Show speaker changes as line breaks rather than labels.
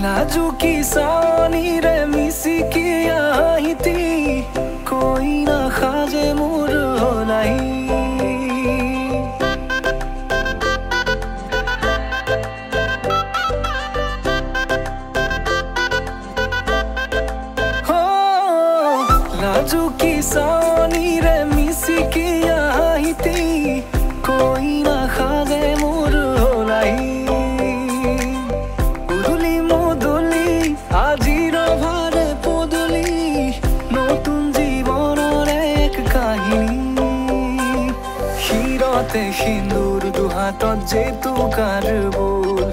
लाजू की सानी रे मिसी की आई थी कोई ना खाजे मोर हो नहीं हो लाजू की सानी रे मिसी की आई थी कोई ना खाजे मोर हो नहीं আজির ভারে পদলি নতুন জীবনের এক কাহিনী শিরতে সিন্দুর দুহাতত যেতু কার বোল